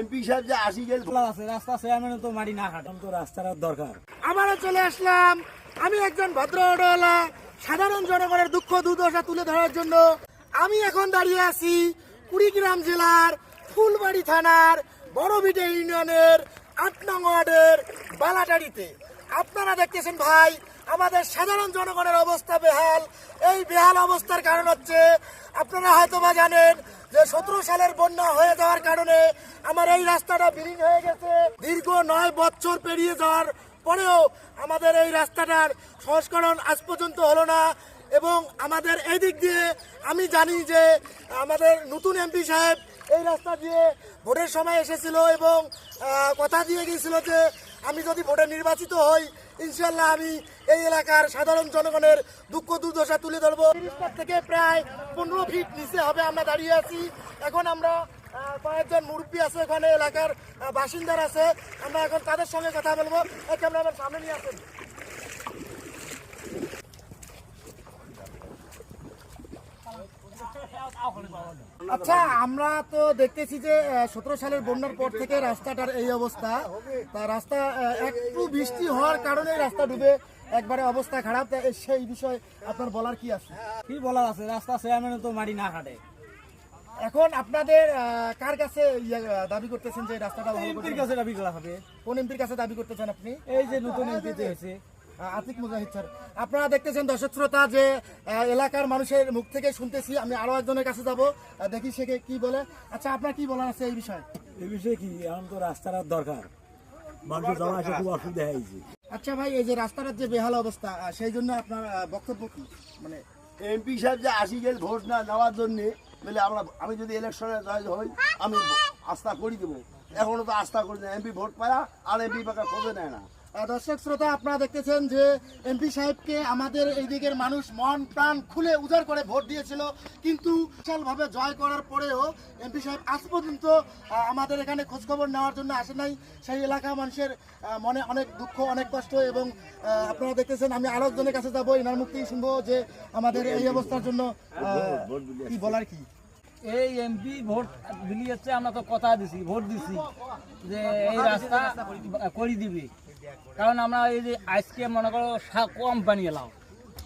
MP সাহেব যে আসি গেল আছে রাস্তা চেয়ারম্যান তো মাটি না কাটে তো রাস্তার দরকার। আমারও চলে আসলাম। আমি একজন ভদ্র অটোওয়ালা, সাধারণ জনগণের দুঃখ দুর্দশা তুলে ধরার জন্য আমি এখন দাঁড়িয়ে আছি কুড়িগ্রাম জেলার ফুলবাড়ি থানার বড়ভিটে ইউনিয়নের ৮ নং ওয়ার্ডের বালাটারিতে। আপনারা দেখতেছেন ভাই, আমাদের সাধারণ জনগণের অবস্থা বেহাল। এই বেহাল অবস্থার কারণ হচ্ছে, আপনারা হয়তো বা জানেন যে 17 সালের বন্যা হয়ে যাওয়ার কারণে আমার এই রাস্তাটা বিলীন হয়ে গেছে। দীর্ঘ 9 বছর পেরিয়ে যাওয়ার পরেও আমাদের এই রাস্তাটার সংস্করণ আজ পর্যন্ত হলো না। এবং আমাদের এই দিক দিয়ে আমি জানি যে আমাদের নতুন এমপি সাহেব এই রাস্তা দিয়ে ভোটের সময় এসেছিল এবং কথা দিয়ে গিয়েছিল যে আমি যদি ভোটে নির্বাচিত হই ইনশাল্লাহ আমি এই এলাকার সাধারণ জনগণের দুঃখ দুর্দশা তুলে ধরবো। 30 থেকে প্রায় 15 ফিট নিচে হবে আমরা দাঁড়িয়ে আছি। এখন আমরা কয়েকজন মুরব্বী আছে, ওখানে এলাকার বাসিন্দার আছে, আমরা এখন তাদের সঙ্গে কথা বলবো। ক্যামেরাম্যান সামনে নিয়ে আসেন। আচ্ছা, আমরা তো দেখতেছি যে 17 সালের বন্যার পর থেকে রাস্তাটার এই অবস্থা। তা রাস্তা একটু বৃষ্টি হওয়ার কারণে রাস্তা ডুবে একবারে অবস্থা খারাপ। সেই বিষয়ে আপনার বলার কি আছে? কি বলার আছে, রাস্তা চেয়ারম্যান তো মাটি না কাটে। এখন আপনাদের কার কাছে দাবি করতেছেন যে রাস্তাটা ভালো এমপির কাছে দাবি করা হবে। কোন এমপির কাছে দাবি করতেছেন আপনি? এই যে নতুন এমপি হয়েছে আতিক মুজাহিদ স্যার। আপনারা দেখতেছেন দর্শক শ্রোতা যে এলাকার মানুষের মুখ থেকে শুনতেছি। আমি আরো একজনের কাছে যাব, দেখি সে কি বলে। আচ্ছা, আপনার কি বলার আছে এই বিষয়ে? এই বিষয়ে কি, এখন তো রাস্তার দরকার, মানুষের যাওয়া আসা খুব অসুবিধা হয়েছে। আচ্ছা ভাই, এই যে রাস্তাটার যে বেহাল অবস্থা, সেই জন্য আপনার বক্তব্য কি? মানে এমপি সাহেব যে আসি গেল ভোট না নেওয়ার জন্যে বলে আমি যদি ইলেকশনে জয় হই আমি আস্থা করে দেবো। এখনো তো আস্থা করি না, এমপি ভোট পায় আর এমপি পাকা খোঁজে নেয় না। দর্শক শ্রোতা, আপনারা দেখতেছেন যে এমপি সাহেবকে আমাদের এই দিকের মানুষ মন প্রাণ খুলে উজাড় করে ভোট দিয়েছিল, কিন্তু বিশালভাবে জয় করার পরেও এমপি সাহেব আজ পর্যন্ত আমাদের এখানে খোঁজখবর নেওয়ার জন্য আসে নাই। সেই এলাকা মানুষের মনে অনেক দুঃখ, অনেক কষ্ট। এবং আপনারা দেখতেছেন, আমি আরো একজনের কাছে যাবো, এনার মুখ থেকে শুনবো যে আমাদের এই অবস্থার জন্য কি বলার কি। এই এমপি ভোট বিলিয়েছে, আমরা তো কথা দিছি, ভোট দিছি যে এই রাস্তা করে দিবি। কারণ আমরা এই যে আজকে মনে করো কম পানি এলাম,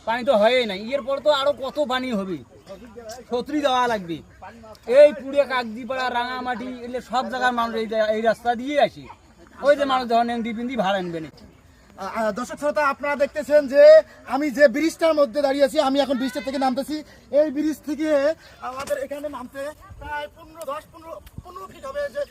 পানি তো হয়ই নাই, এরপর তো আরো কত পানি হবে, ছত্রি দেওয়া লাগবে। এই পুড়ে কাকদিপাড়া, রাঙামাটি, এগুলো সব জায়গার মানুষ এই রাস্তা দিয়ে আসি। ওই যে মানুষ যখন এমডি পিন্দি ভাড়া আনবে না। দর্শক শ্রোতা, আপনারা দেখতেছেন যে আমি যে ব্রিজটার মধ্যে দাঁড়িয়ে আছি, আমি এখন ব্রিজটা থেকে নামতেছি। এই ব্রিজ থেকে আমাদের এখানে নামতে প্রায় 15 ফিট হবে। যে